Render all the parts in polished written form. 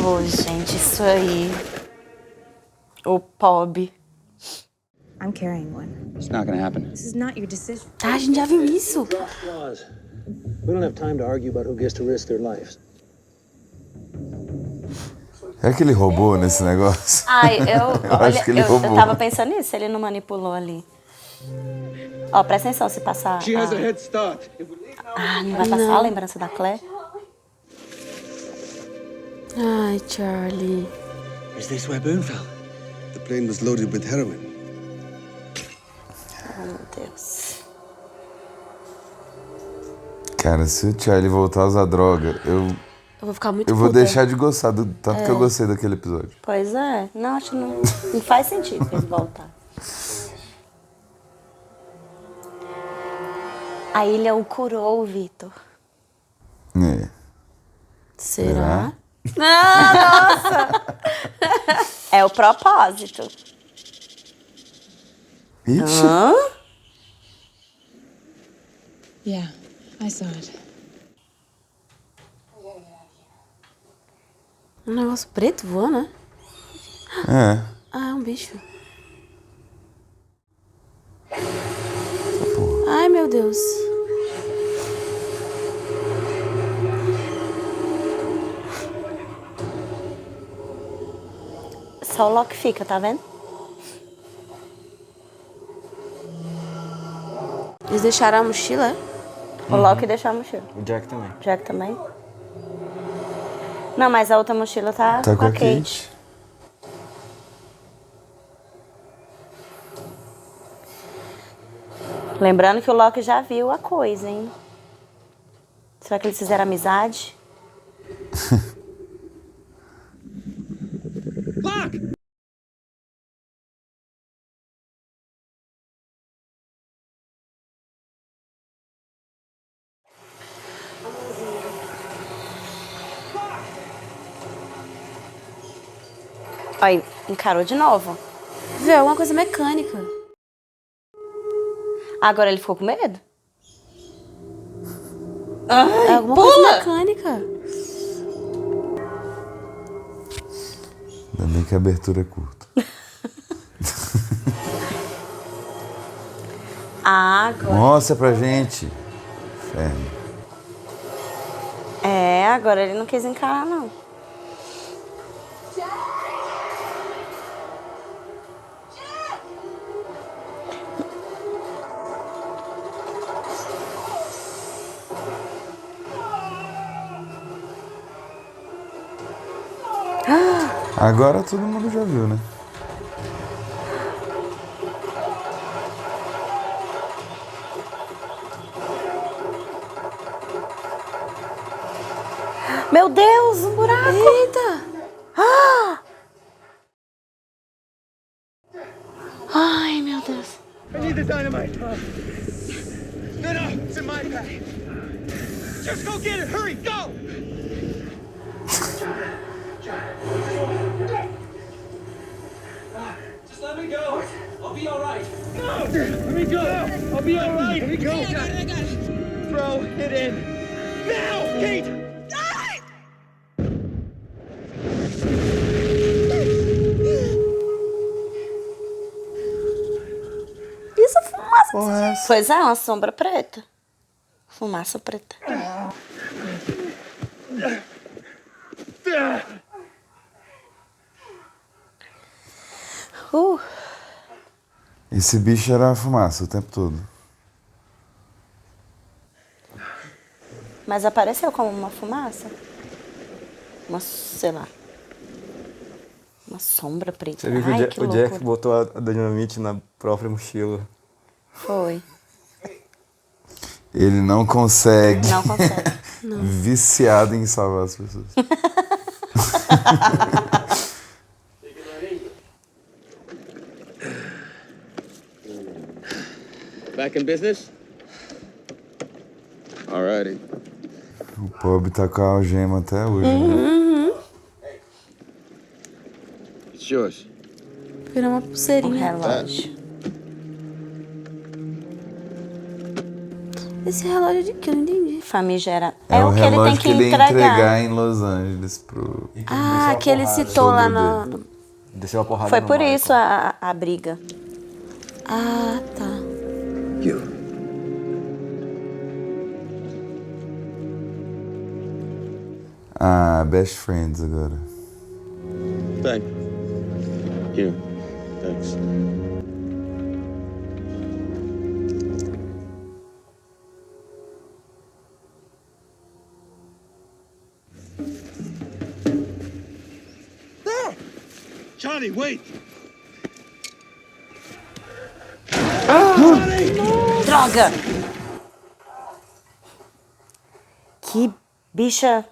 Ô, gente, isso aí. O Pob. I'm carrying one. It's not gonna happen. This is not your decision. Tá, a gente já viu isso. We don't have time to argue about who gets to risk their lives. É que ele roubou nesse negócio? Ai, acho que ele roubou. eu tava pensando nisso, ele não manipulou ali. Ó, presta atenção se passar. She has a head start. Não vai passar a lembrança da Claire? Ai, Charlie. Is this where Boone fell? The plane was loaded with heroin. Oh, meu Deus. Cara, se o Charlie voltar a usar droga, Eu vou ficar muito eu vou puta. deixar de gostar do tanto que eu gostei daquele episódio. Pois é. Não, acho que não faz sentido ele voltar. A ilha o curou, Vitor. É. Será? É o propósito. Ixi, Yeah, I saw it. Um negócio preto voando, né? é. Ah, é um bicho. Ai, meu Deus. Só o Loki fica, tá vendo? Eles deixaram a mochila, é? O Loki deixou a mochila. O Jack também. Jack também. Não, mas a outra mochila tá Tá com a Kate. Lembrando que o Loki já viu a coisa, hein? Será que eles fizeram amizade? Aí, encarou de novo. Vê, é uma coisa mecânica. Agora ele ficou com medo? É alguma coisa mecânica. Ainda bem que a abertura é curta. Agora. Mostra pra gente. Inferno. É, agora ele não quis encarar, não. Agora todo mundo já viu, né? Meu Deus, um buraco! Eita! Ai, meu Deus. I need the dynamite. No, it's in my bag. Just go get it. Hurry, go! Just let me go. I'll be all right. No! Let me go. I'll be all right. Let me go. I got it. Throw it in. Now, Kate! Isso é fumaça. Porra, é essa? Pois é, uma sombra preta. Fumaça preta. Esse bicho era fumaça o tempo todo. Mas apareceu como uma fumaça. Uma, sei lá. Uma sombra preta. Você viu que Ai, o que Jack loucura. botou a dinamite na própria mochila. Foi. Ele não consegue. Não consegue. Viciado em salvar as pessoas. Back in business? Alrighty. O pobre tá com a algema até hoje. Né? It's yours. Virou uma Um pulseirinha. relógio. Esse relógio de que eu não entendi. Famigera. É, É o o que ele tem relógio que ele ia entregar. entregar em Los Angeles pro... Ah, que ele citou lá no... Desceu a porrada Foi no por Michael. isso a briga. Ah, tá. You. Ah, best friends agora. Thank you. Thanks. Johnny, wait! Droga! Que bicha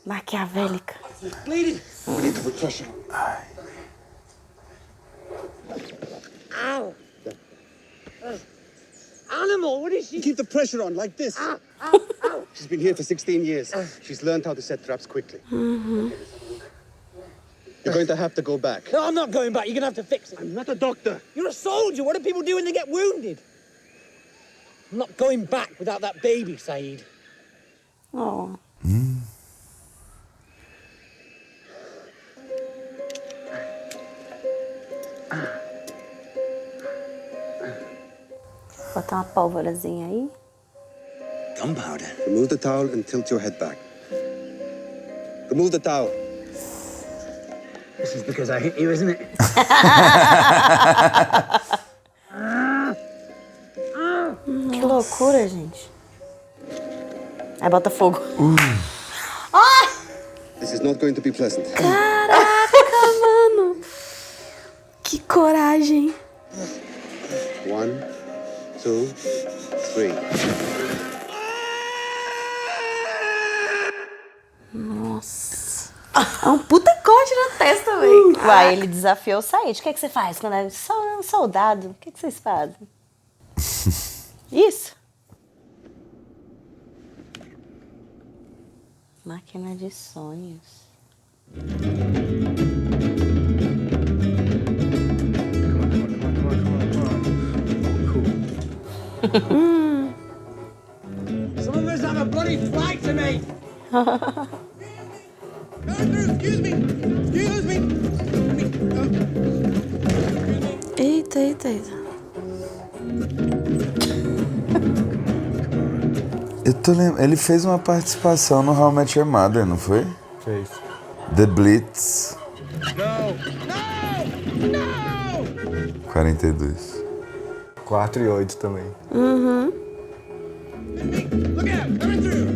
maquiavélica. Bleeding! We need to put pressure. Ow! Animal, what is she? Keep the pressure on, like this. She's been here for 16 years. She's learned how to set traps quickly. You're going to have to go back. No, I'm not going back. You're gonna have to fix it. I'm not a doctor. You're a soldier. What do people do when they get wounded? I'm not going back without that baby, Saeed. Oh. Botar uma pólvorazinha aí. Gunpowder. Remove the towel and tilt your head back. Remove the towel. This is because I hit you, isn't it? Que loucura, gente. Aí bota fogo. This is not going to be pleasant. Caraca, mano. Que coragem. 1, 2, 3. Nossa. É um puta corte na testa, velho. Uai, ele desafiou o Said. O que, é que você faz quando é só um soldado? O que, é que vocês fazem? Isso. Máquina de sonhos. Some of us have a bloody flight to make. Excuse me. Excuse me. Eita, eita, eita. Eu tô lembrando, ele fez uma participação no How I Met Your Mother, não foi? Fez. The Blitz. No. No. No. 42. 4 e 8 também. Look out. Coming through.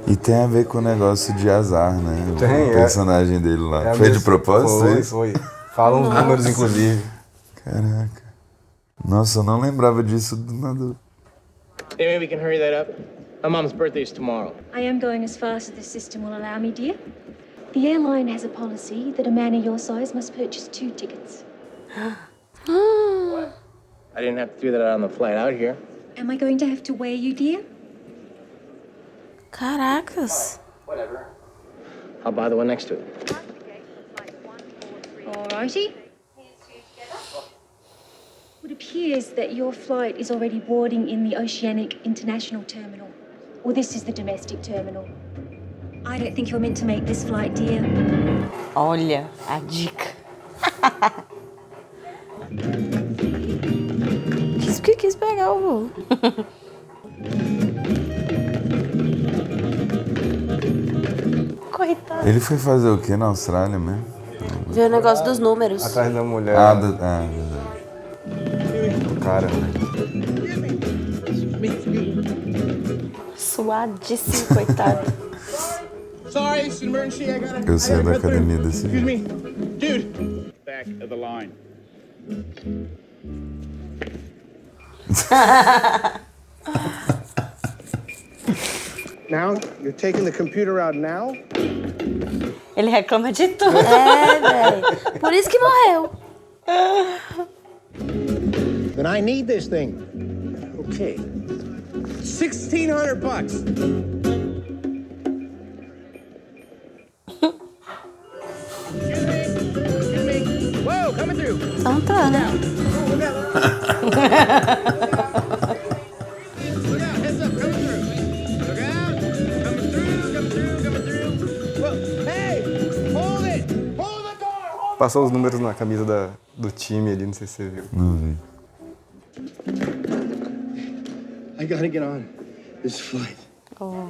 E tem a ver com o negócio de azar, né? O Tem, personagem dele lá. É a Foi de mesma- propósito Foi, isso? foi. Fala uns números, inclusive. Caraca. Nossa, eu não lembrava disso do nada. Hey, maybe we can hurry that up. My mom's birthday is tomorrow. I am going as fast as the system will allow me, dear. The airline has a policy that a man of your size must purchase 2 tickets. I didn't have to do that on the flight out here. Am I going to have to weigh you, dear? Caracas. I'll buy the one next to it. Alrighty. It appears that your flight is already boarding in the Oceanic International Terminal. Or this is the domestic terminal. I don't think you're meant to make this flight, dear. Olha a dica. Diz que quis pegar o voo. Coitado. Ele foi fazer o que na Austrália mesmo? Ver o negócio dos números. Atrás da mulher. Verdade. Do cara, né? Suadíssimo, coitado. Sorry, it's an emergency. I gotta. Eu saio da academia desse Excuse jeito. me, dude. Back of the line. Now, you're taking the computer out now? Ele reclama de tudo. É, velho. Por isso que morreu. Then I need this thing. Okay. $1,600. Excuse me. Whoa, coming through. Então tá, né? Look out. Hey! Hold it! Hold the door! Hold Passou os números na camisa do time ali, não sei se você viu. Não vi. I gotta get on this flight. Oh.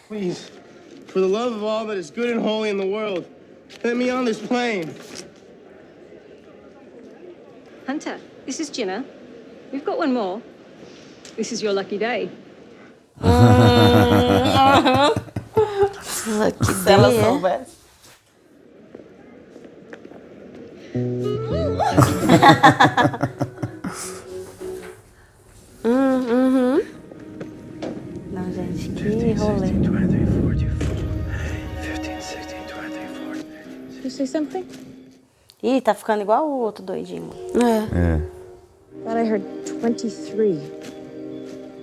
Please, for the love of all that is good and holy in the world, let me on this plane. Hunter, this is Jenna. We've got one more. This is your lucky day. Lucky Se ela day, é? soubesse. Não, gente, que rolê. 23, 44, 15, 16, 23, 24. Did you say something? Ih, tá ficando igual o outro doidinho. É. Thought I heard 23.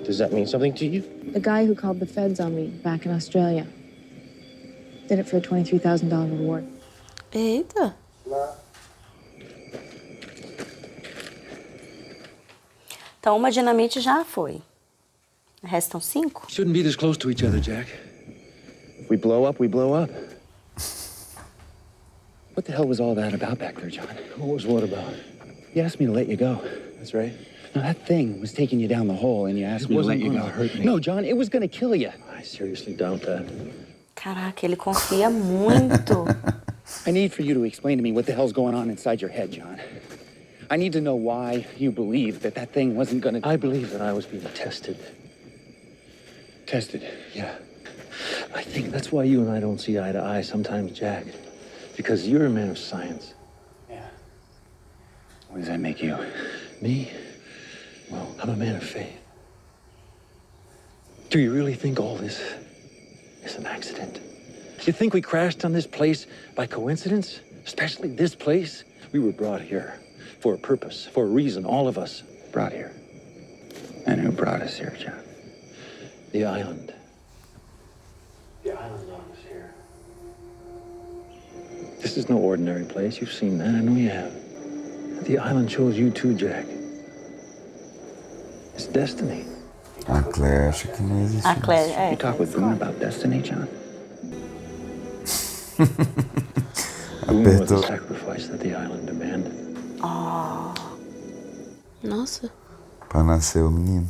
Does that mean something to you? The guy who called the feds on me back in Australia did it for a $23,000 reward. Eita. Então, uma dinamite já foi. Restam 5? Shouldn't be this close to each other, Jack. If we blow up, we blow up. What the hell was all that about back there, John? What was what about? You asked me to let you go. That's right. No, that thing was taking you down the hole, and you asked me to let wasn't you go. gonna hurt me. No, John, it was gonna kill you. I seriously doubt that. Caraca, ele confia muito. I need for you to explain to me what the hell's going on inside your head, John. I need to know why you believe that that thing wasn't gonna... I believe that I was being tested. Tested. Yeah. I think that's why you and I don't see eye to eye sometimes, Jack. Because you're a man of science. Yeah. What does that make you? Me? Well, I'm a man of faith. Do you really think all this is an accident? You think we crashed on this place by coincidence? Especially this place? We were brought here for a purpose, for a reason, all of us. Brought here. And who brought us here, John? The island. The island brought us here. This is no ordinary place. You've seen that. I know you have. The island chose you too, Jack. It's destiny. A Claire acha que não existe. A Claire, é. You talk with Boone about destiny, John? Boone was the Apertou. sacrifice that the island demanded. Nossa. Pra nascer o menino.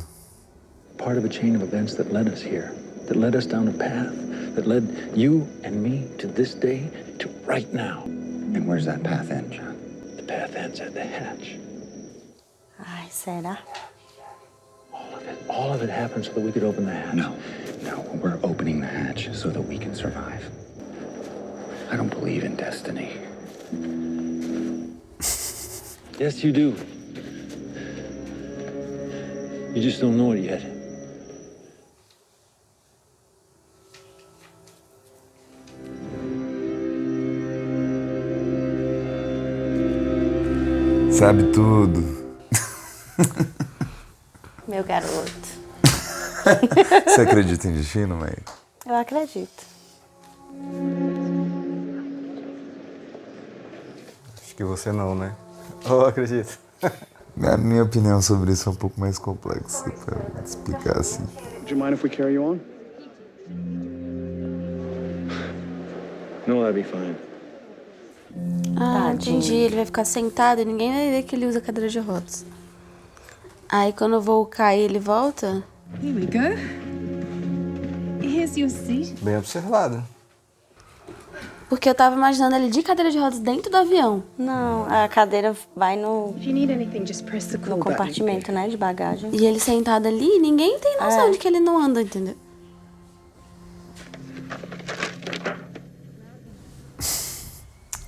Part of a chain of events that led us here, that led us down a path, that led you and me to this day, to right now. And where's that path end, John? The path ends at the hatch. Ai, será? All of it happened so that we could open the hatch. No, we're opening the hatch so that we can survive. I don't believe in destiny. Yes, you do. You just don't know it yet. Sabe tudo. Meu garoto. Você acredita em destino, mãe? Eu acredito. Acho que você não, né? Oh, acredito. A minha opinião sobre isso é um pouco mais complexa pra explicar assim. Would you mind if we carry you on? No, that'd be fine. Ah, Tadinho. entendi. Ele vai ficar sentado e ninguém vai ver que ele usa cadeira de rodas. Aí quando o voo cair, ele volta? Here we go. Here's your seat. Bem observado. Porque eu tava imaginando ele de cadeira de rodas dentro do avião. Não, a cadeira vai no, If you need anything, just press the no call button. compartimento, né, de bagagem. E ele sentado ali, ninguém tem noção de que ele não anda, entendeu?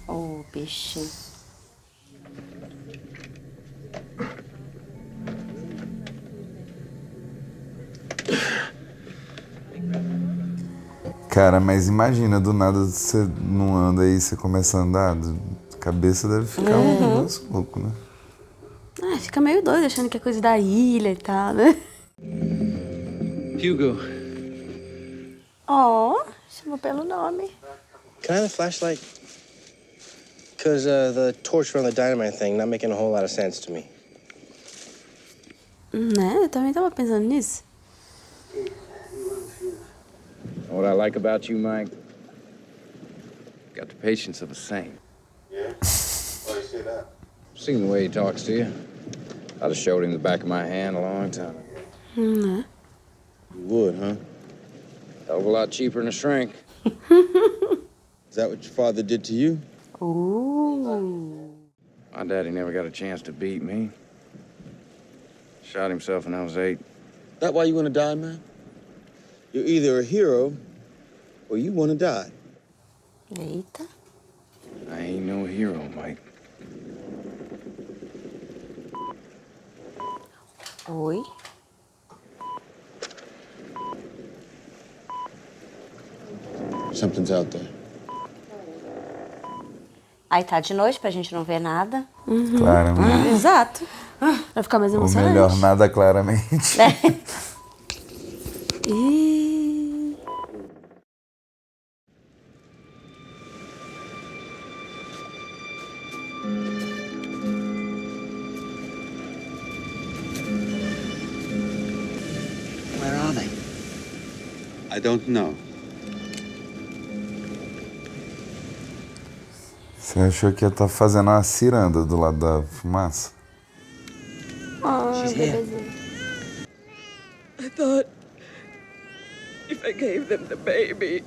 Ô, bichinho. Cara, mas imagina, do nada você não anda e você começa a andar, a cabeça deve ficar um negócio louco, né? Ah, fica meio doido achando que é coisa da ilha e tal, né? Hugo, Ó, chamou pelo nome. Can I have a flashlight? Because the torch from the dynamite thing not making a whole lot of sense to me. Né? Eu também tava pensando nisso. What I like about you, Mike, Got the patience of a saint. Yeah? Why do you say that? Seen the way he talks to you. I'd have showed him the back of my hand a long time ago. Né? You would, huh? Hell of a lot cheaper than a shrink. Is that what your father did to you? Ooh. My daddy never got a chance to beat me. Shot himself when I was 8. That why you want to die, man? You're either a hero or you want to die. Eita. I ain't no hero, Mike. Oi. Something's out there. Aí tá de noite pra gente não ver nada. Claramente. Exato. Vai ficar mais Ou emocionante. melhor, nada claramente. Ih. Where are they? I don't know. Você achou que ia estar fazendo uma ciranda do lado da fumaça? Ai, bebezinho. I thought if I gave them the baby.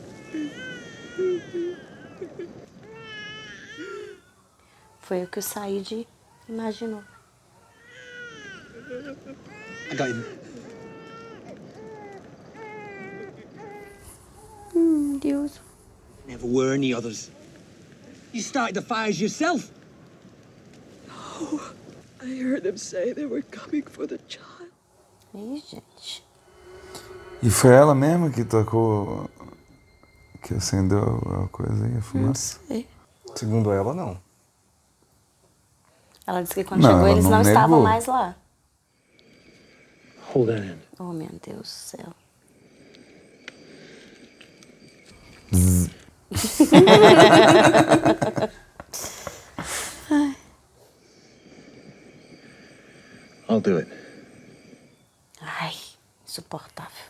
Foi o que o Said imaginou. I got him. Deus. Never were any others. You started the fires yourself. No, I heard them say they were coming for the child. Ih, gente. E foi ela mesma que tocou. Que acendeu a coisa aí, a fumaça? Segundo ela, não. Ela disse que quando Não, chegou ela eles não não estavam negou. mais lá. Hold that end. Oh, meu Deus do céu. I'll do it. Ai, insuportável.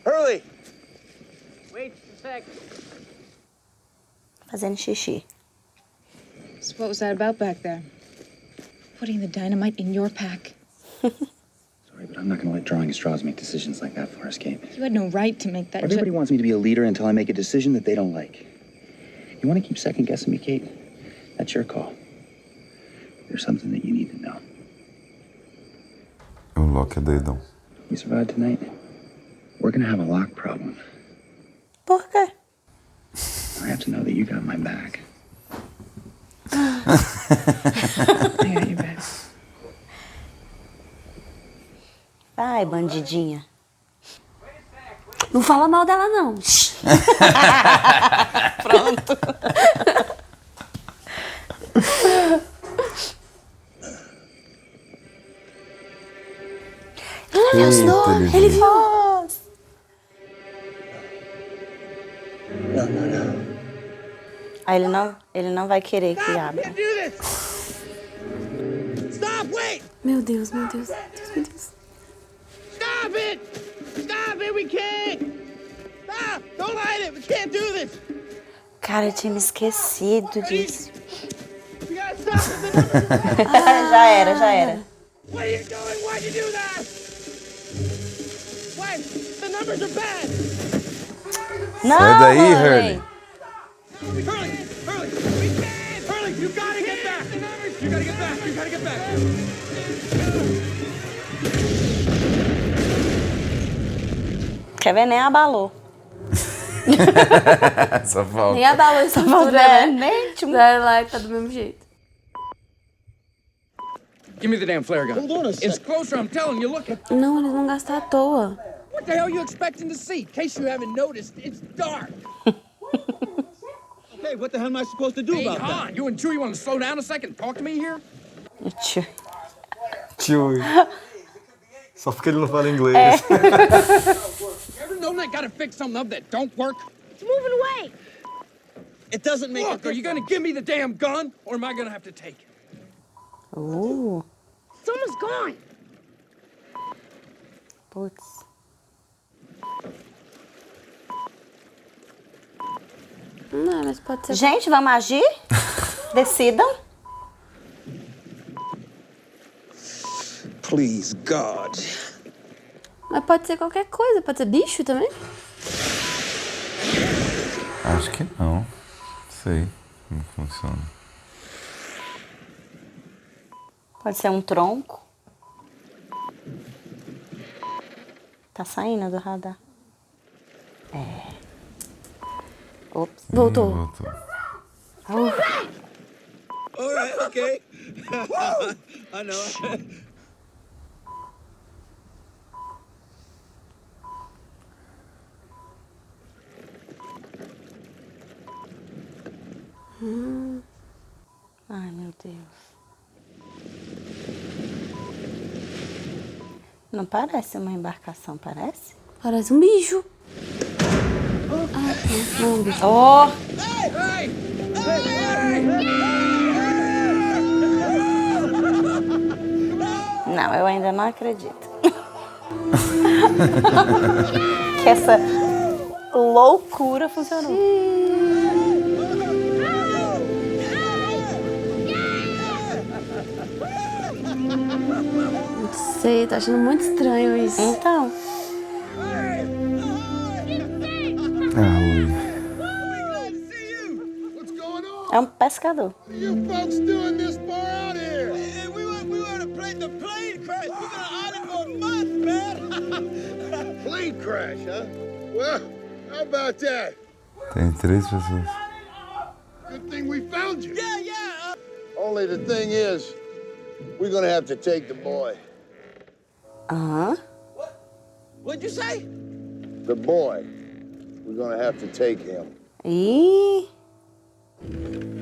Hurley! Wait a sec. Fazendo xixi. So what was that about back there? Putting the dynamite in your pack. Sorry, but I'm not going to let drawing straws make decisions like that for us, Kate. You had no right to make that Everybody wants me to be a leader until I make a decision that they don't like. You want to keep second-guessing me, Kate? That's your call. There's something that you need to know. O Loki é doidão. You survived tonight? We're going to have a lock problem. Por quê? I have to know that you got my back. I got your back. Ai, bandidinha. Não fala mal dela, não. Pronto. Ele avisou, ele viu. Aí ele não vai querer que abra. Stop! Wait! Meu Deus, meu Deus, meu Deus, meu Deus. Stop it! Stop it! We can't! Stop! Don't light it! We can't do this! Cara, eu tinha me esquecido disso. We gotta stop it! Já era, já era. What are you doing? Why'd you do that? Why? The numbers are bad! Não, Sai daí, Hurley. Hurley! Hurley! We can't! Hurley, you gotta get back! The numbers! You gotta get back! You gotta get back! Quer ver? Nem abalou. Só falta. Nem abalou essa falta, né? nem tipo- Vai lá e tá do mesmo jeito. Give me the damn flare gun. Hold on a sec. It's closer, I'm telling you. Look. Não, eles vão gastar à toa. What the hell are you expecting to see? In case you haven't noticed, it's dark. Okay, what the hell am I supposed to do Hey, about that? Han, you and Chewie want to slow down a second? Talk to me here? Tio. Chewie. Só porque ele não fala inglês. You ever known that gotta fix something up that don't work? It's moving away. It doesn't make Look, are you gonna give me the damn gun, or am I gonna have to take it? Ooh. It's almost gone. Putz. Não, mas pode ser... Gente, vamos agir? Decidam. Please, God. Mas pode ser qualquer coisa. Pode ser bicho também? Acho que não. Sei como funciona. Pode ser um tronco. Tá saindo do radar. É. Ops. Voltou. Voltou. Uh. All right, okay. I know. Ai, meu Deus. Não parece uma embarcação, parece? Parece um bicho. Não, um bicho. Oh! Não, eu ainda não acredito. Que essa loucura funcionou. Não sei, tô achando muito estranho isso. Então. É um pescador. You folks doing this far out here? We were to play the plane crash. We've been on it for a month, man. Plane crash, huh? Well, how about that? Tem 3 pessoas. Good thing we found you. Yeah. Only the thing is, we're gonna have to take the boy. Aham. What'd you say? The boy. We're gonna have to take him. Ih!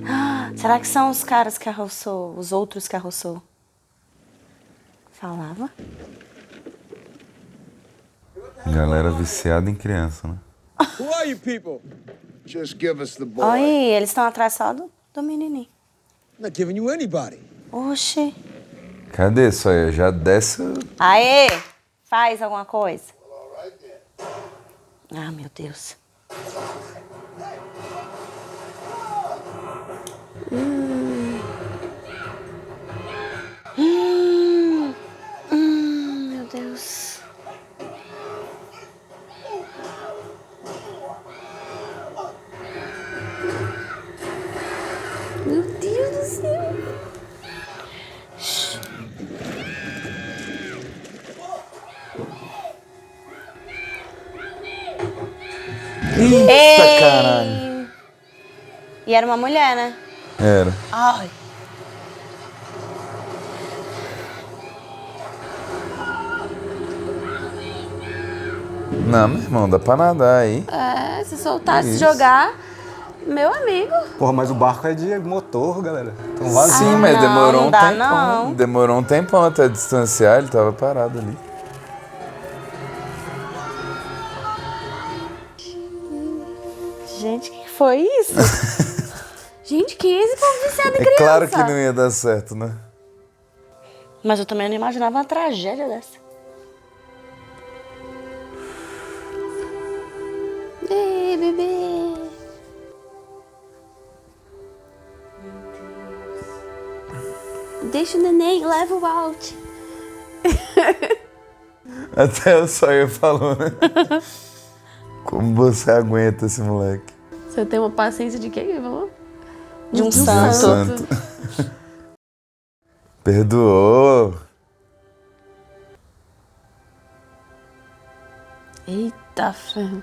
Ah, será que são os caras que arroçou, os outros que arroçou? Falava? Galera viciada em criança, né? Who are you people? Just give us the boy. Olha aí, eles estão atrás só do menininho. Not giving you anybody. Oxi. Cadê isso aí? Já desce. Aê! Faz alguma coisa. Ah, meu Deus. Meu Deus. Meu Deus do céu. Eita, caralho. E era uma mulher, né? Era. Ai. Não, meu irmão, dá pra nadar aí. É, se soltar, se Isso. jogar, meu amigo. Porra, mas o barco é de motor, galera. Então vazio. Sim, mas não, demorou não um dá, tempão. não. Demorou um tempão até distanciar, ele tava parado ali. Gente, o que foi isso? Gente, quem é esse povo viciado em É criança? claro que não ia dar certo, né? Mas eu também não imaginava uma tragédia dessa. Ei, bebê. Deixa o neném, leva o out. Até o Sawyer falou, né? Como você aguenta esse moleque? Você tem uma paciência de quem que ele falou? De um De um santo. santo. Perdoou. Eita, ferro.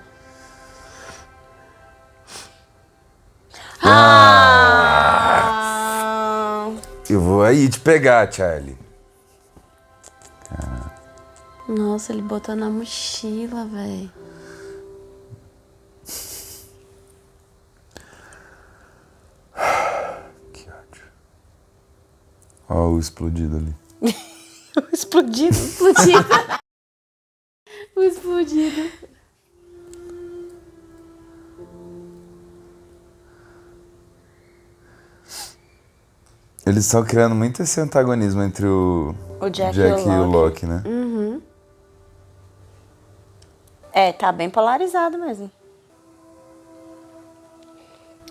Ah! Eu vou aí te pegar, Charlie. Nossa, ele botou na mochila, velho. Que ódio. Ó, o explodido ali. Explodido. Explodido. O explodido. Eles estão criando muito esse antagonismo entre o O Jack e o Loki. Loki, né? Uhum. É, tá bem polarizado mesmo.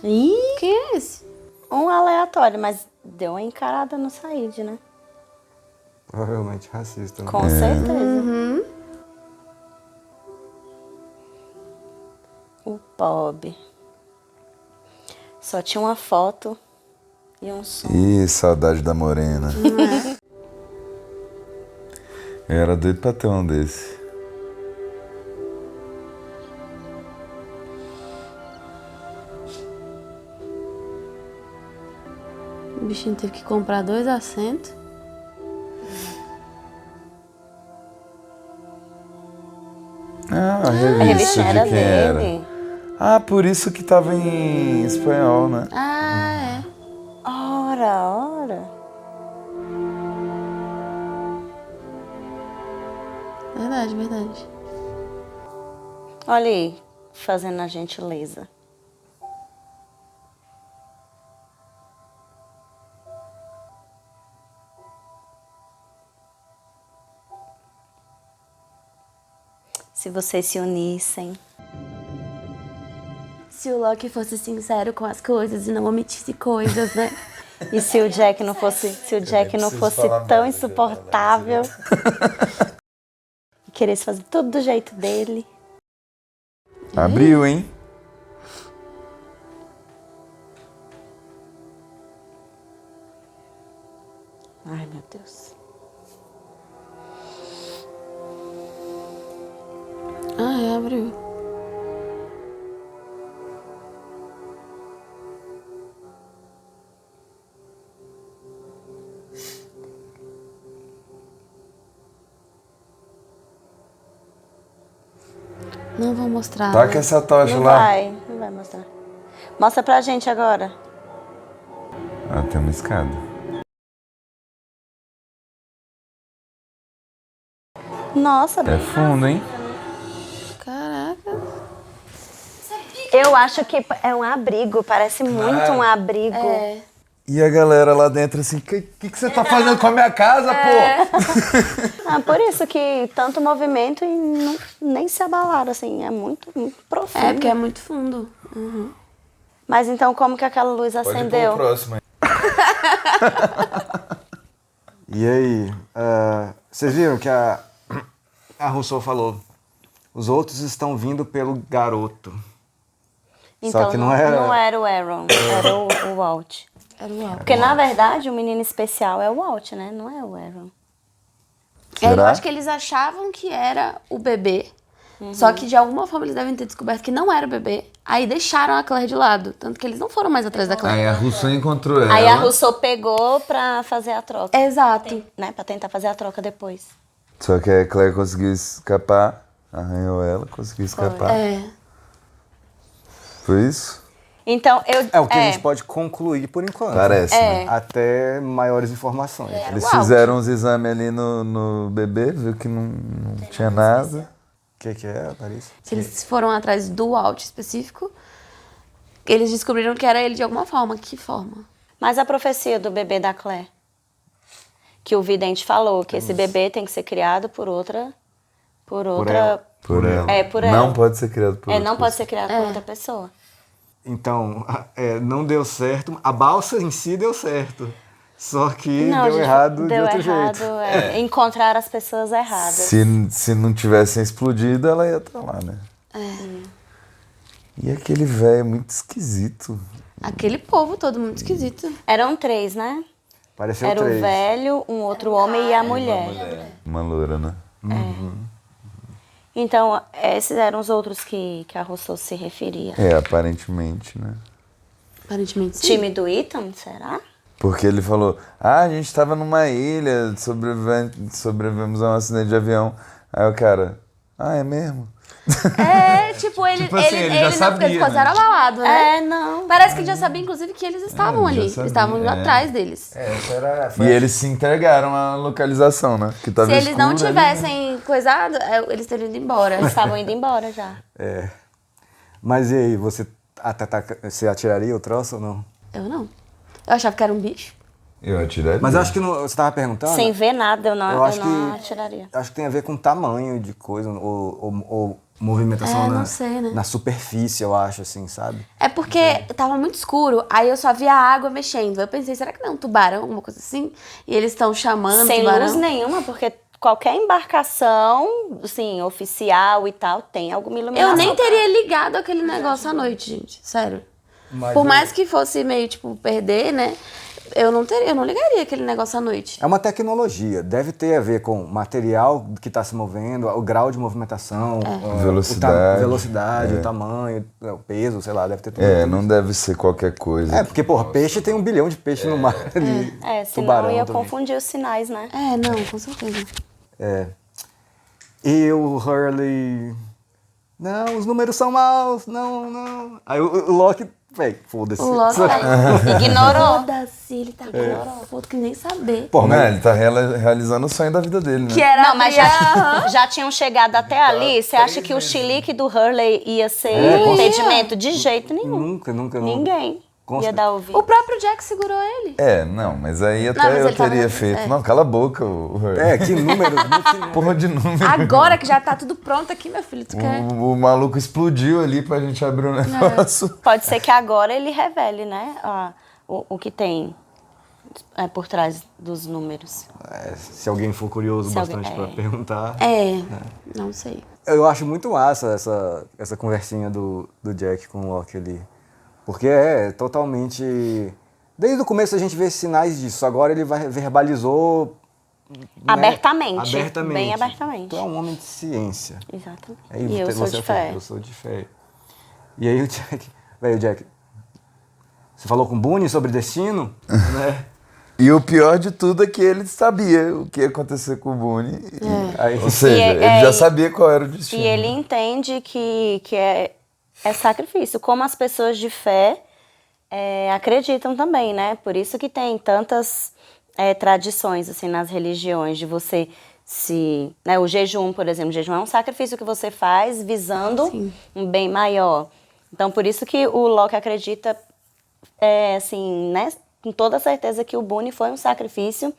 Ih! Quem é esse? Um aleatório, mas deu uma encarada no Said, né? Provavelmente racista. Né? Com certeza. Uhum. O Bob. Só tinha uma foto e um som. Ih, saudade da morena. Eu era doido pra ter um desse. O bichinho teve que comprar 2 assentos. Ah, a A revista revista de era quem dele. era? Ah, por isso que tava em espanhol, né? Ah, é. Ora. Verdade. Olha aí, fazendo a gentileza. Se vocês se unissem. Se o Loki fosse sincero com as coisas e não omitisse coisas, né? E se o Jack não fosse, tão insuportável e queresse fazer tudo do jeito dele. Abriu, hein? Ai, meu Deus. Ah, é, abriu. Não vou mostrar. Taca essa tocha Não lá. não vai mostrar. Mostra pra gente agora. Ah, tem uma escada. Nossa, É fundo, hein? Caraca. eu acho que é um abrigo, parece muito um abrigo. É. E a galera lá dentro assim, que você tá fazendo com a minha casa, pô? Ah, por isso que tanto movimento e nem se abalaram, assim, é muito profundo. É, porque é muito fundo. Uhum. Mas então como que aquela luz acendeu? Próximo aí. E aí, vocês viram que a Rousseau falou, os outros estão vindo pelo garoto. Então Só que não era o Aaron, era o Walt. Era o Walt. Porque na verdade o menino especial é o Walt, né? Não é o Aaron. É, eu Será? acho que eles achavam que era o bebê. Só que de alguma forma eles devem ter descoberto que não era o bebê. Aí deixaram a Claire de lado. Tanto que eles não foram mais atrás da Claire. Aí a Rousseau encontrou ela. Aí a Rousseau pegou pra fazer a troca. Exato. Né? Pra tentar fazer a troca depois. Só que a Claire conseguiu escapar, arranhou ela, conseguiu escapar. É. Foi isso? Então, É o que a gente pode concluir por enquanto. Parece, né? Até maiores informações. Eles fizeram uns exames ali no bebê, viu que não tinha nada. O que é, Larissa? Eles foram atrás do Walt específico. Eles descobriram que era ele de alguma forma. Que forma? Mas a profecia do bebê da Claire. Que o vidente falou que esse bebê tem que ser criado por outra. Por ela. É, por ela. Não pode ser criado por outra não pode pessoa. ser criado por outra pessoa. Então, não deu certo. A balsa em si deu certo. Só que Não, deu gente, errado de deu outro errado, jeito. encontrar as pessoas erradas. Se não tivessem explodido, ela ia estar lá, né? E aquele velho muito esquisito. Aquele povo todo muito esquisito. Eram 3, né? Pareceu Era 3. o velho, um outro homem e a mulher. Uma loura, né? Então, esses eram os outros que a Rousseau se referia. É, aparentemente, né? Aparentemente sim. Time do Ethan, será? Porque ele falou, a gente tava numa ilha, sobrevivemos a um acidente de avião. Aí o cara, é mesmo? É, tipo, ele já não, sabia, porque eles quase né? eram abalado, né? É, não. Parece que ele já sabia, inclusive, que eles estavam ele já ali. sabia, Eles estavam indo atrás deles. E eles se entregaram à localização, né? Que tava Se eles não escuro ali, né? tivessem coisado, eles teriam ido embora. Eles estavam indo embora já. Mas e aí, você atiraria o troço ou não? Eu não. Eu achava que era um bicho. Eu atiraria. Mas eu acho que você tava perguntando... Sem ver nada, eu não acho que atiraria. Acho que tem a ver com tamanho de coisa, ou movimentação não sei, né? na superfície, eu acho, assim, sabe? É porque tava muito escuro, aí eu só via a água mexendo. Eu pensei, será que não é um tubarão, alguma coisa assim? E eles estão chamando Sem tubarão. luz nenhuma, porque qualquer embarcação, assim, oficial e tal, tem alguma iluminação. Eu nem teria ligado aquele negócio à noite, gente. Sério. Por mais que fosse meio, tipo, perder, né? Eu não ligaria aquele negócio à noite. É uma tecnologia, deve ter a ver com o material que está se movendo, o grau de movimentação, Velocidade. o tamanho, o peso, sei lá, deve ter tudo. Não deve ser qualquer coisa. Porque, porra, peixe tem 1 bilhão de peixes no mar ali. Senão Tubarão ia também. confundir os sinais, né? Não, com certeza. E o Hurley... Não, os números são maus, não. Aí o Loki... Véi, foda-se. O Loki ignorou. Foda-se, ele tá foda que nem saber. Pô, né? Ele tá realizando o sonho da vida dele, né? Que era não, mas já tinham chegado até ali. Você acha que o chilique do Hurley ia ser impedimento? De jeito nenhum. Nunca. Ninguém ia dar ouvido. O próprio Jack segurou ele. Não, mas aí até mas eu ele tava- teria feito. Não, cala a boca, o Hurley. Que números, Porra de número. Agora que já tá tudo pronto aqui, meu filho, tu quer? O maluco explodiu ali pra gente abrir o negócio. Pode ser que agora ele revele, né? O que tem por trás dos números. Se alguém for curioso bastante pra perguntar. Não sei. Eu acho muito massa essa conversinha do Jack com o Loki ali. Porque totalmente... Desde o começo a gente vê sinais disso. Agora ele verbalizou... Abertamente. Abertamente. Bem abertamente. Tu é um homem de ciência. Exatamente. Aí E eu sou de fé. Eu sou de fé. E aí o Jack... Velho, Jack... Você falou com o Boone sobre destino, né? E o pior de tudo é que ele sabia o que ia acontecer com o Boone. Ou seja, ele já sabia qual era o destino. E ele entende que é sacrifício. Como as pessoas de fé acreditam também, né? Por isso que tem tantas tradições assim, nas religiões de você se... Né, o jejum, por exemplo. O jejum é um sacrifício que você faz visando um bem maior. Então, por isso que o Loki acredita, assim, né, com toda certeza que o Boone foi um sacrifício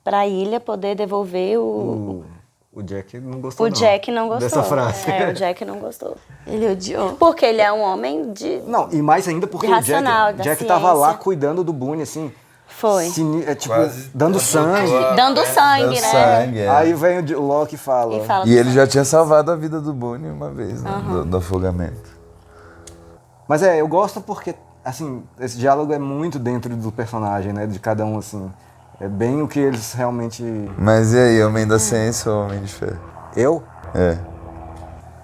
para a ilha poder devolver o... O Jack não gostou, O Jack não gostou. Dessa frase. O Jack não gostou. Ele odiou. Porque ele é um homem de... Não, e mais ainda porque o racional, Jack da tava lá ciência. cuidando do Boone, assim... Foi. Tipo, dando sangue. Dando sangue, né? Aí vem o Loki e fala... E ele já tinha salvado a vida do Boone uma vez, né? Do afogamento. Mas eu gosto porque, assim, esse diálogo é muito dentro do personagem, né? De cada um, assim. É bem o que eles realmente... Mas e aí, homem da ciência ou homem de fé? Eu?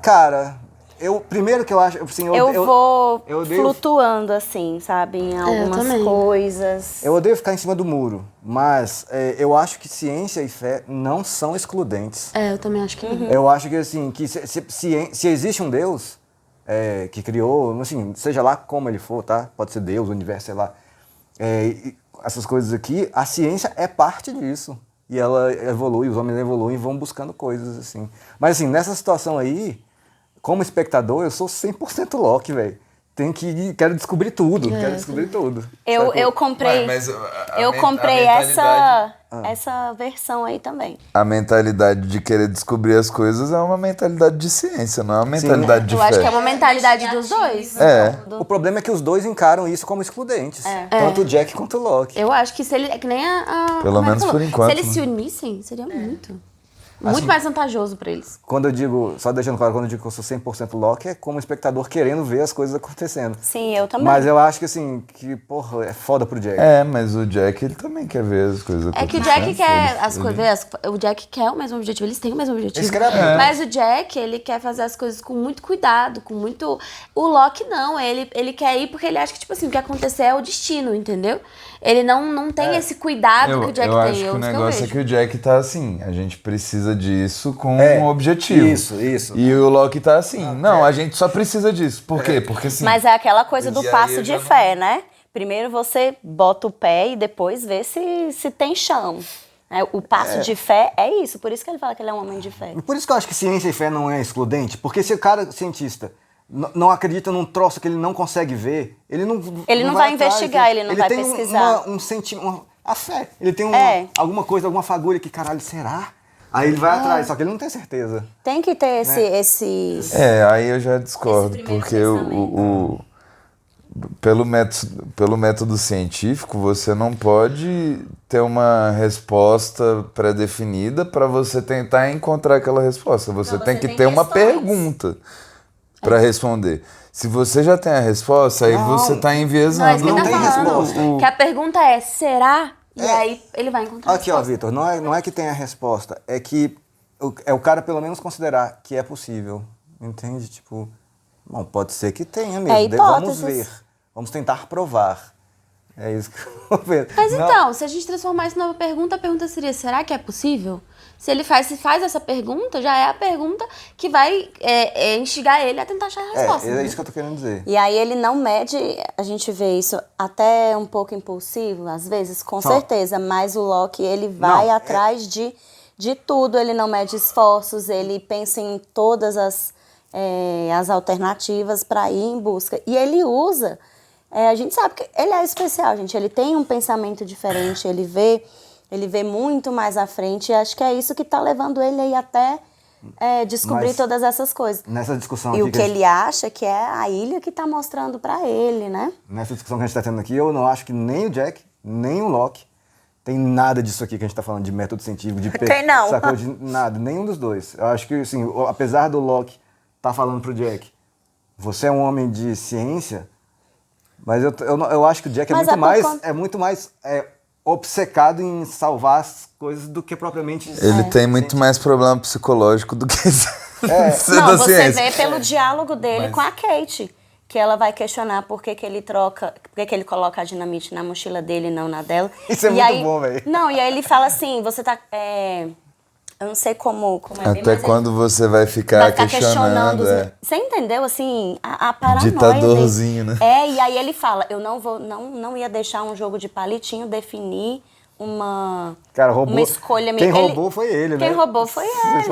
Cara, primeiro que eu acho... Assim, eu vou odeio, flutuando, assim, sabe? Em algumas coisas. Eu odeio ficar em cima do muro, mas eu acho que ciência e fé não são excludentes. Eu também acho que não. Eu acho que, assim, que se existe um Deus que criou, assim, seja lá como ele for, tá? Pode ser Deus, o universo, sei lá. Essas coisas aqui, a ciência é parte disso. E ela evolui, os homens evoluem e vão buscando coisas, assim. Mas, assim, nessa situação aí, como espectador, eu sou 100% Loki, velho. Quero descobrir tudo, Eu comprei, eu comprei essa versão aí também. A mentalidade de querer descobrir as coisas é uma mentalidade de ciência, não é uma mentalidade de fé. Eu acho que é uma mentalidade dos dois. O problema é que os dois encaram isso como excludentes. Tanto o Jack quanto o Loki. Eu acho que se ele... É que nem Pelo menos por enquanto. Se eles se unissem, seria muito. Muito Assim, mais vantajoso pra eles. Quando eu digo, só deixando claro, quando eu digo que eu sou 100% Loki, é como espectador querendo ver as coisas acontecendo. Sim, eu também. Mas eu acho que, assim, porra, é foda pro Jack. Mas o Jack, ele também quer ver as coisas É que o acontecendo. Jack quer as coisas. O Jack quer o mesmo objetivo, eles têm o mesmo objetivo. Mas o Jack, ele quer fazer as coisas com muito cuidado, com muito. O Loki não, ele quer ir porque ele acha que, tipo assim, o que acontecer é o destino, entendeu? Ele não tem esse cuidado que o Jack eu tem. Acho que o negócio é que o Jack tá assim, a gente precisa disso com um objetivo. Isso. E o Loki tá assim, não, a gente só precisa disso. Por quê? Porque sim. Mas é aquela coisa do E aí passo eu de já fé, né? Primeiro você bota o pé e depois vê se tem chão. O passo de fé é isso, por isso que ele fala que ele é um homem de fé. E por isso que eu acho que ciência e fé não é excludente, porque se o cara cientista não acredita num troço que ele não consegue ver, ele não vai atrás, investigar, ele não vai tem pesquisar. um sentimento, a fé. Ele tem alguma coisa, alguma fagulha que, caralho, será? Aí ele vai atrás, só que ele não tem certeza. Tem que ter esse... Aí eu já discordo, porque pelo método científico, você não pode ter uma resposta pré-definida para você tentar encontrar aquela resposta. Você tem que ter uma pergunta para responder. Se você já tem a resposta, aí você tá enviesando. Não tem resposta. Que a pergunta é, será? E aí ele vai encontrar a Aqui, resposta. Vitor, não é que tem a resposta, é que o cara pelo menos considerar que é possível, entende? Tipo, bom, pode ser que tenha mesmo, vamos ver, vamos tentar provar. É isso que eu vou ver. Mas então, se a gente transformar isso numa pergunta, a pergunta seria, será que é possível? Se faz essa pergunta, já é a pergunta que vai instigar ele a tentar achar a resposta. É isso que eu tô querendo dizer. E aí ele não mede, a gente vê isso até um pouco impulsivo, às vezes, com certeza, mas o Locke, ele vai atrás de tudo, ele não mede esforços, ele pensa em todas as alternativas para ir em busca. E ele usa, a gente sabe que ele é especial, gente, ele tem um pensamento diferente, ele vê muito mais à frente, e acho que é isso que está levando ele aí até descobrir todas essas coisas. Nessa discussão e o que ele acha que é a ilha que está mostrando para ele, né? Nessa discussão que a gente está tendo aqui, eu não acho que nem o Jack, nem o Locke tem nada disso aqui que a gente está falando de método científico, de tem não. Sacou? De nada, nenhum dos dois. Eu acho que, assim, apesar do Locke tá falando pro Jack, você é um homem de ciência, mas eu acho que o Jack é muito mais obcecado em salvar as coisas do que propriamente... Ele tem muito mais problema psicológico do que Não, você vê pelo diálogo dele com a Kate, que ela vai questionar por que ele coloca a dinamite na mochila dele e não na dela. Isso é muito bom, velho. Não, e aí ele fala assim, você tá... eu não sei como é bem, até quando você vai ficar questionando. Você entendeu, assim, a paranoia ditadorzinho, dele. né? E aí ele fala, eu não ia deixar um jogo de palitinho definir uma escolha minha. Quem roubou foi ele, né? Quem roubou foi ele.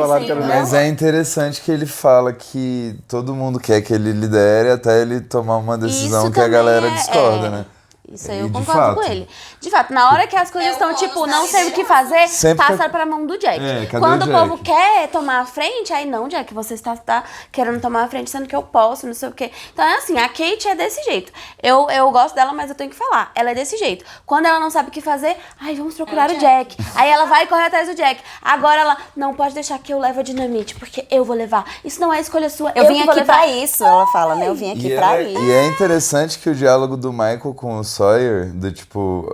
Mas é interessante que ele fala que todo mundo quer que ele lidere até ele tomar uma decisão que a galera discorda, né? Isso aí eu concordo com ele. De fato, na hora que as coisas estão, tipo, não sei o que fazer, passa pra mão do Jack. Quando o povo quer tomar a frente, aí não, Jack, você está querendo tomar a frente, sendo que eu posso, não sei o quê. Então é assim, a Kate é desse jeito. Eu gosto dela, mas eu tenho que falar. Ela é desse jeito. Quando ela não sabe o que fazer, vamos procurar o Jack. Aí ela vai correr atrás do Jack. Agora ela, não pode deixar que eu leve a dinamite, porque eu vou levar. Isso não é escolha sua. Eu vim aqui pra isso, ela fala, né? Eu vim aqui pra isso. E é interessante que o diálogo do Michael com o Sawyer, do tipo,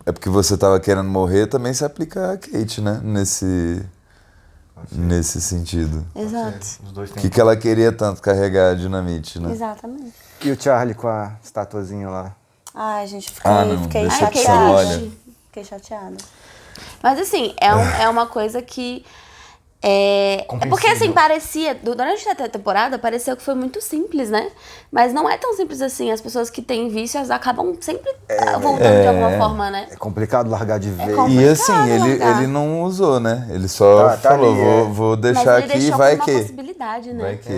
é porque você tava querendo morrer, também se aplica a Kate, né? Nesse sentido. Exato. O que ela queria tanto carregar a dinamite, né? Exatamente. E o Charlie com a estatuazinha lá? Ai, gente, fiquei chateada. Mas assim, é uma coisa que... É porque assim, parecia, durante a temporada, pareceu que foi muito simples, né? Mas não é tão simples assim. As pessoas que têm vícios acabam sempre voltando de alguma forma, né? É complicado largar de vez. E assim, ele não usou, né? Ele só falou, vou deixar aqui e vai que. Possibilidade, né? Vai que.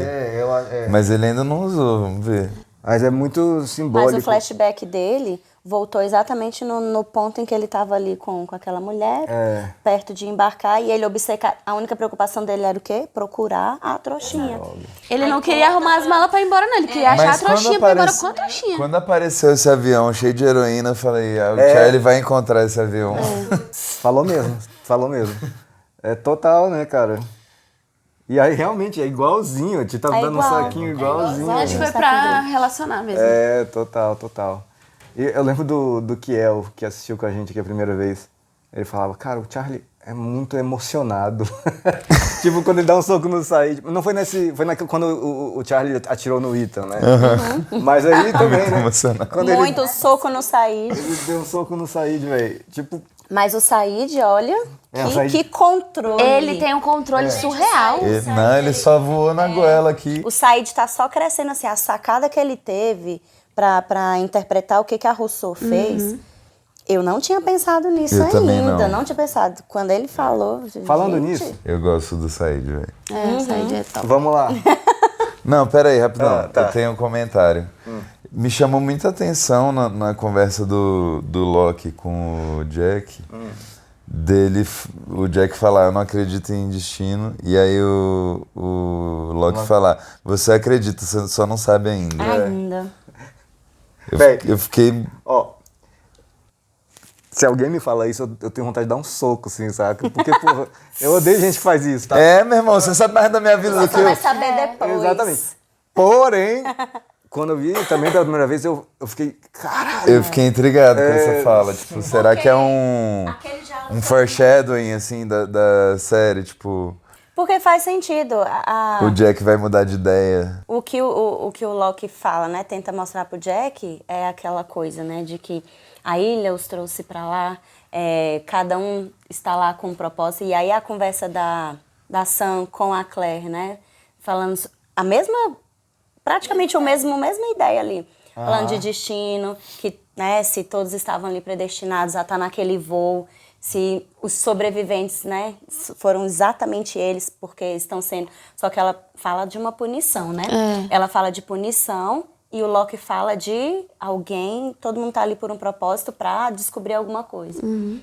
Mas ele ainda não usou, vamos ver. Mas é muito simbólico. Mas o flashback dele voltou exatamente no ponto em que ele estava ali com aquela mulher, perto de embarcar, e ele obcecado. A única preocupação dele era o quê? Procurar a trouxinha. Ele não queria arrumar as malas pra ir embora, não. Ele queria achar a trouxinha pra ir embora com a trouxinha. Quando apareceu esse avião cheio de heroína, eu falei, o Charlie vai encontrar esse avião. Falou mesmo. É total, né, cara? E aí, realmente, é igualzinho. A gente tá dando um saquinho igualzinho. Acho que foi pra relacionar mesmo. Total. E eu lembro do Kiel, que assistiu com a gente aqui a primeira vez. Ele falava, cara, o Charlie é muito emocionado. Tipo, quando ele dá um soco no Said. Não foi quando o Charlie atirou no Ethan, né? Mas aí também, né? Muito soco no Said. Ele deu um soco no Said, velho. Tipo... Mas o Said, olha, que controle. Ele tem um controle surreal. Ele só voou na goela aqui. O Said tá só crescendo assim. A sacada que ele teve pra interpretar o que a Rousseau fez, eu não tinha pensado nisso ainda. Não tinha pensado. Quando ele falou... Falando nisso... Eu gosto do Said, velho. O Said é top. Vamos lá. Não, pera aí, rapidão. Eu tenho um comentário. Me chamou muita atenção na conversa do Locke com o Jack. o Jack falar, eu não acredito em destino, e aí o Loki falar, você acredita, você só não sabe ainda. Ainda. Eu fiquei... Ó, se alguém me fala isso, eu tenho vontade de dar um soco, assim, saca? Porque, porra, eu odeio gente que faz isso, tá? Meu irmão, você sabe mais da minha vida do que eu. Vai saber depois. Exatamente. Porém, quando eu vi também pela primeira vez, eu fiquei, caralho. Eu fiquei intrigado com essa fala, tipo, será que é um foreshadowing, assim, da série, tipo... Porque faz sentido. O Jack vai mudar de ideia. O que o Loki fala, né? Tenta mostrar pro Jack é aquela coisa, né? De que a ilha os trouxe pra lá, cada um está lá com um propósito. E aí a conversa da Sam com a Claire, né? Falando praticamente mesma ideia ali. Falando de destino, que, né, se todos estavam ali predestinados a estar naquele voo, se os sobreviventes, né, foram exatamente eles, porque estão sendo... Só que ela fala de uma punição, né? Ela fala de punição e o Loki fala de alguém, todo mundo tá ali por um propósito para descobrir alguma coisa.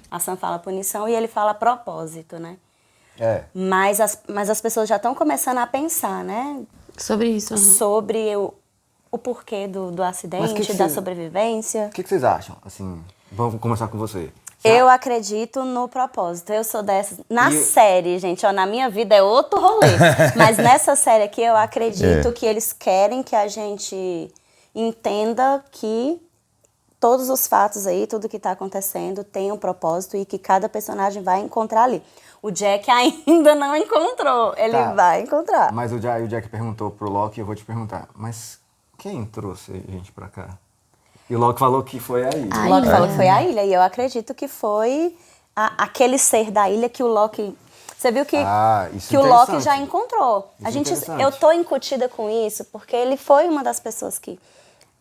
A Sam fala punição e ele fala propósito, né? Mas as pessoas já estão começando a pensar, né? Sobre isso. Sobre o porquê do acidente, da sobrevivência. O que vocês acham? Assim, vamos começar com você. Eu acredito no propósito. Eu sou dessas. Na série, gente, na minha vida é outro rolê. Mas nessa série aqui eu acredito que eles querem que a gente entenda que todos os fatos aí, tudo que tá acontecendo tem um propósito e que cada personagem vai encontrar ali. O Jack ainda não encontrou. Ele vai encontrar. Mas o Jack perguntou pro Loki, eu vou te perguntar, mas quem trouxe a gente pra cá? E o Loki falou que foi a ilha. O Loki falou que foi a ilha. E eu acredito que foi aquele ser da ilha que o Loki... Você viu que o Loki já encontrou. Eu tô incutida com isso, porque ele foi uma das pessoas que...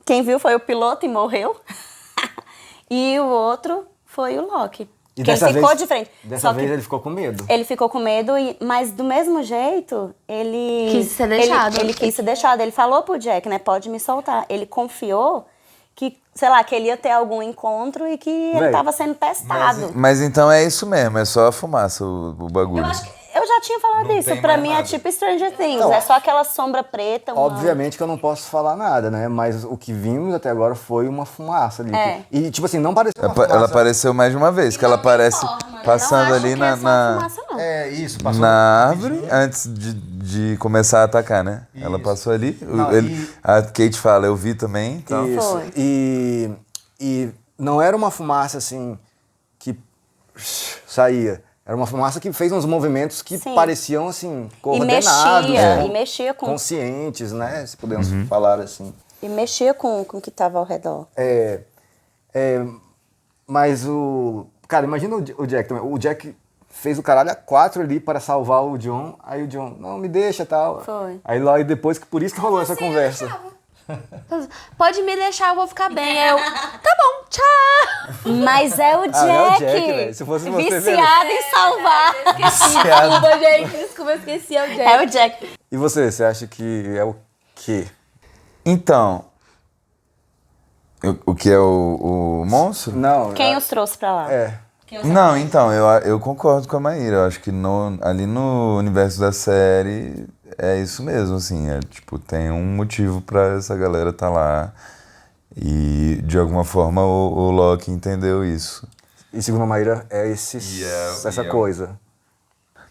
Quem viu foi o piloto e morreu. E o outro foi o Loki. E que ele ficou de frente. Dessa vez ele ficou com medo. Ele ficou com medo, mas do mesmo jeito, ele... Quis ser deixado. Ele quis ser deixado. Ele falou pro Jack, né, pode me soltar. Ele confiou que, sei lá, que ele ia ter algum encontro e que ele tava sendo testado. Mas então é isso mesmo, é só a fumaça o bagulho. Eu já tinha falado isso. Pra mim é tipo Stranger Things. Não, é só aquela sombra preta. Obviamente que eu não posso falar nada, né? Mas o que vimos até agora foi uma fumaça ali. E, tipo assim, não pareceu uma fumaça. Ela apareceu mais de uma vez, que ela aparece passando ali na árvore antes de começar a atacar, né? Isso. Ela passou ali. A Kate fala, eu vi também. Então. Isso. E não era uma fumaça assim que saía. Era uma fumaça que fez uns movimentos que pareciam, assim, coordenados. E mexia com... Conscientes, né? Se podemos falar assim. E mexia com o que estava ao redor. Mas Cara, imagina o Jack também. O Jack fez o caralho a 4 ali para salvar o John. Aí o John, não, me deixa e tal. Foi. Aí logo depois, por isso que rolou essa conversa. Pode me deixar, eu vou ficar bem. Aí eu, tá bom, tchau. Mas é o Jack. É o Jack, se fosse você, viciado em salvar. Desculpa, gente. Desculpa, eu esqueci, é o Jack. É o Jack. E você acha que é o quê? Então, o que é o monstro? Não. Quem os trouxe pra lá? Não, então, eu concordo com a Maíra. Eu acho que ali no universo da série é isso mesmo, assim. Tipo, tem um motivo pra essa galera tá lá. E, de alguma forma, o Loki entendeu isso. E, segundo a Maíra, é essa coisa.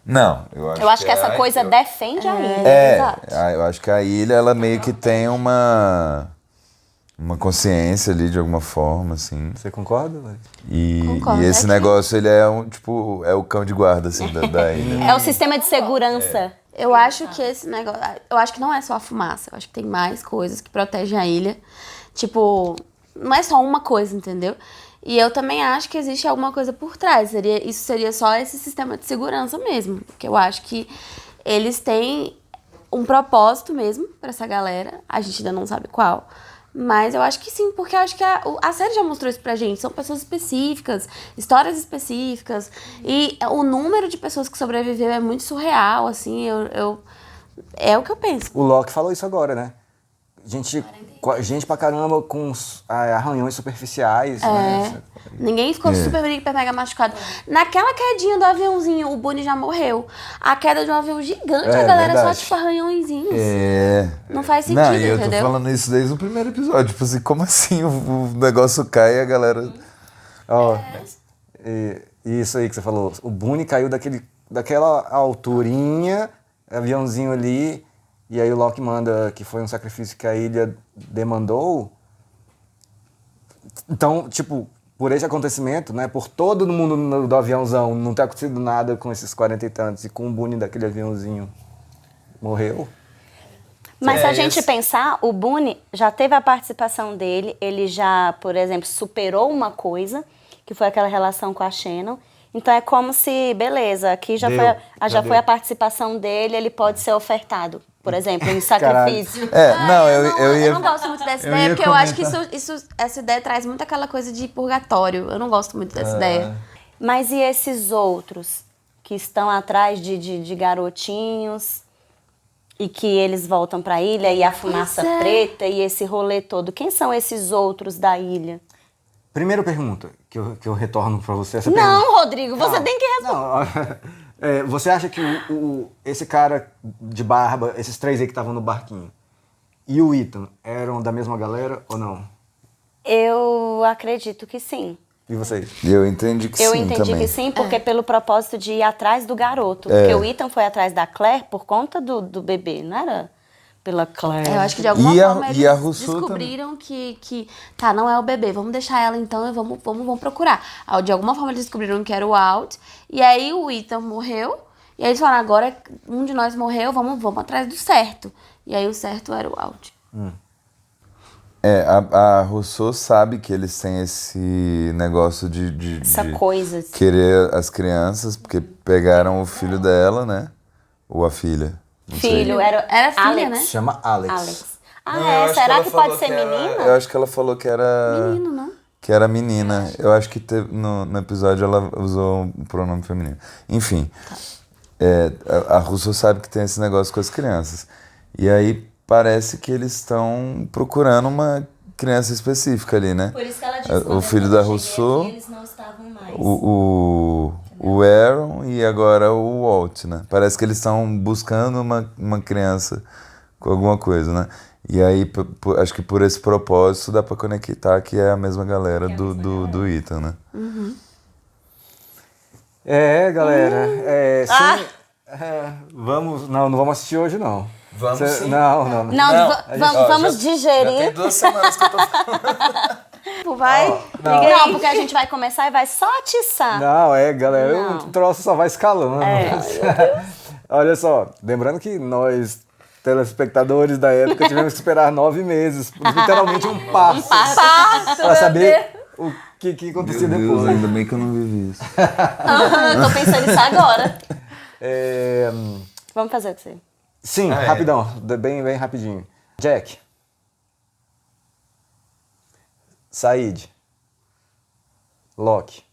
Não, eu acho que essa coisa defende a ilha. Exato. Eu acho que a ilha, ela meio que tem uma consciência ali, de alguma forma, assim. Você concorda? Concordo, e esse negócio, ele é é o cão de guarda, assim, da ilha. É o sistema de segurança. Eu acho que esse negócio... Eu acho que não é só a fumaça. Eu acho que tem mais coisas que protegem a ilha. Tipo, não é só uma coisa, entendeu? E eu também acho que existe alguma coisa por trás. Isso seria só esse sistema de segurança mesmo. Porque eu acho que eles têm um propósito mesmo pra essa galera. A gente ainda não sabe qual. Mas eu acho que sim, porque eu acho que a série já mostrou isso pra gente. São pessoas específicas, histórias específicas. E o número de pessoas que sobreviveu é muito surreal, assim. É o que eu penso. O Loki falou isso agora, né? gente pra caramba com arranhões superficiais, né? Ninguém ficou super mega machucado. Naquela quedinha do aviãozinho, o Boone já morreu. A queda de um avião gigante, a galera verdade. só tipo arranhõezinhos. É. Não faz sentido, Não, e eu tô entendeu? falando isso desde o primeiro episódio. Tipo assim, como assim o negócio cai e a galera... Ó, e isso aí que você falou, o Boone caiu daquela alturinha, aviãozinho ali, e aí o Loki manda que foi um sacrifício que a ilha demandou. Então, tipo, por esse acontecimento, né, por todo mundo do aviãozão não ter acontecido nada com esses 40 e tantos, e com o Boone daquele aviãozinho morreu. Mas se a gente pensar, o Boone já teve a participação dele, ele já, por exemplo, superou uma coisa, que foi aquela relação com a Shannon. Então é como se, beleza, aqui já foi a participação dele, ele pode ser ofertado, por exemplo, em sacrifício. Eu não gosto muito dessa ideia, porque eu acho que essa ideia traz muito aquela coisa de purgatório. Eu não gosto muito dessa ideia. Mas e esses outros que estão atrás de garotinhos e que eles voltam pra ilha e a fumaça preta e esse rolê todo? Quem são esses outros da ilha? Primeira pergunta que eu retorno pra você. Essa Não, pergunta. Rodrigo, você tem que responder. Não, você acha que esse cara de barba, esses três aí que estavam no barquinho, e o Ethan eram da mesma galera ou não? Eu acredito que sim. E vocês? Eu entendi que Eu sim entendi também. que sim, porque pelo propósito de ir atrás do garoto. Porque o Ethan foi atrás da Claire por conta do bebê, não era pela Claire. Eu acho que de alguma forma e a eles Rousseau descobriram que tá, não é o bebê, vamos deixar ela então e vamos procurar. De alguma forma eles descobriram que era o Walt, e aí o Ethan morreu, e aí eles falaram, agora um de nós morreu, vamos atrás do certo. E aí o certo era o Walt. A Rousseau sabe que eles têm esse negócio de coisa. querer as crianças, porque pegaram o filho dela, né? Ou a filha. Não sei. Filho, era filha, Alex. né? Se chama Alex. Será que pode ser menina? Eu acho que ela falou que era... Menino, não? Que era menina. Eu acho que no episódio ela usou o pronome feminino. Enfim, a Rousseau sabe que tem esse negócio com as crianças. E aí parece que eles estão procurando uma criança específica ali, né? Por isso que ela disse, o filho da Rousseau, eles não estavam mais. o Aaron e agora o Walt, né? Parece que eles estão buscando uma criança com alguma coisa, né? E aí, acho que por esse propósito dá pra conectar que é a mesma galera do Ethan, né? Uhum. Galera. Não vamos assistir hoje, não. Vamos sim. Não. Vamos digerir. Já tem 2 semanas que eu tô falando. Vai. Não, porque a gente vai começar e vai só atiçar. Não, galera, o troço só vai escalando. Olha só, lembrando que nós, telespectadores da época, tivemos que esperar 9 meses, literalmente um passo pra saber o que acontecia depois. Ainda bem que eu não vivi isso. Tô pensando nisso agora. Vamos fazer o que você... Sim, rapidão, bem rapidinho. Jack. Said. Loki.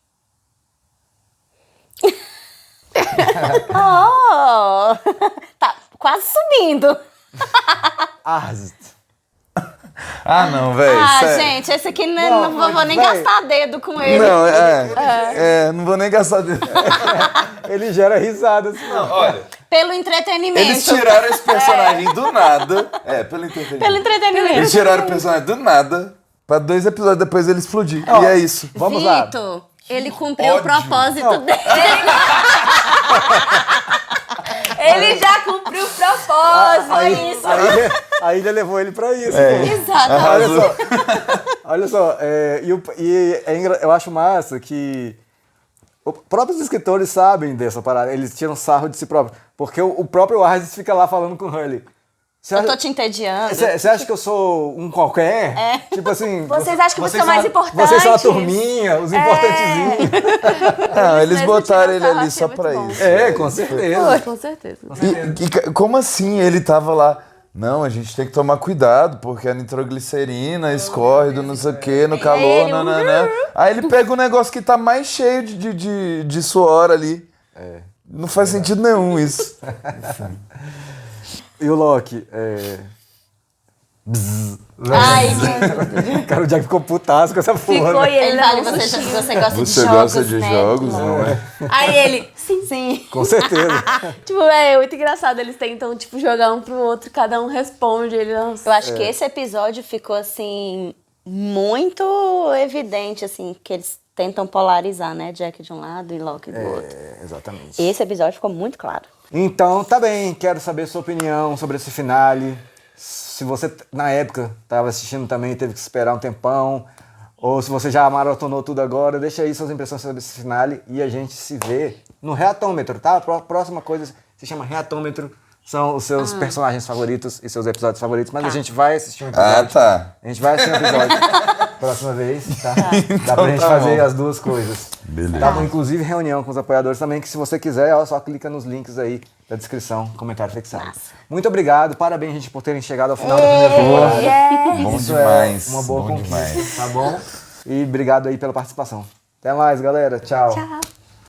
Tá quase subindo. Arzit. Não, velho. Gente, esse aqui não vou nem gastar dedo com ele. Não, não vou nem gastar dedo. Ele gera risada. Assim. Não, olha. Pelo entretenimento. Eles tiraram esse personagem do nada. Pelo entretenimento. Pelo entretenimento. Eles tiraram o personagem do nada pra 2 episódios depois ele explodir. E é isso. Vamos lá. Vitor, ele cumpriu o propósito dele. Ele já cumpriu o propósito, é isso. A ilha levou ele pra isso. Exato. Olha só, eu acho massa que os próprios escritores sabem dessa parada, eles tiram sarro de si próprios, porque o próprio Arzit fica lá falando com o Hurley. Eu tô te entediando. Você acha que eu sou um qualquer? Tipo assim... Vocês acham que vocês são mais importantes? Vocês são a turminha, os importantezinhos. Não, eles botaram ele ali só pra isso. Com certeza. Com certeza. E como assim ele tava lá? Não, a gente tem que tomar cuidado, porque a nitroglicerina escorre do não sei o que, no calor, nananã. Aí ele pega um negócio que tá mais cheio de suor ali. Não faz sentido nenhum isso. E o Loki? Ai, Cara, o Jack ficou putaço com essa porra. Ficou e ele ele vale, não você assistiu. gosta de Você jogos, gosta de né? jogos, não é? Aí ele, Sim. Com certeza. tipo, é muito engraçado. Eles tentam, tipo, jogar um pro outro, cada um responde. Ele, nossa. Eu acho que esse episódio ficou, assim, muito evidente, assim, que eles tentam polarizar, né? Jack de um lado e Locke do outro. Exatamente. Esse episódio ficou muito claro. Então, tá bem, quero saber sua opinião sobre esse finale. Se você, na época, estava assistindo também e teve que esperar um tempão, ou se você já maratonou tudo agora, deixa aí suas impressões sobre esse finale e a gente se vê no Reatômetro, tá? A próxima coisa se chama Reatômetro, são os seus personagens favoritos e seus episódios favoritos, mas a gente vai assistir um episódio. tá. A gente vai assistir um episódio próxima vez, tá? Então Dá pra gente tá fazer bom. as duas coisas. Beleza. Tá bom, inclusive reunião com os apoiadores também, que se você quiser, ó, só clica nos links aí da descrição, comentário fixado. Muito obrigado, parabéns, gente, por terem chegado ao final da primeira temporada. Bom Isso demais. é uma boa bom conquista, demais. tá bom? E obrigado aí pela participação. Até mais, galera. Tchau. Tchau.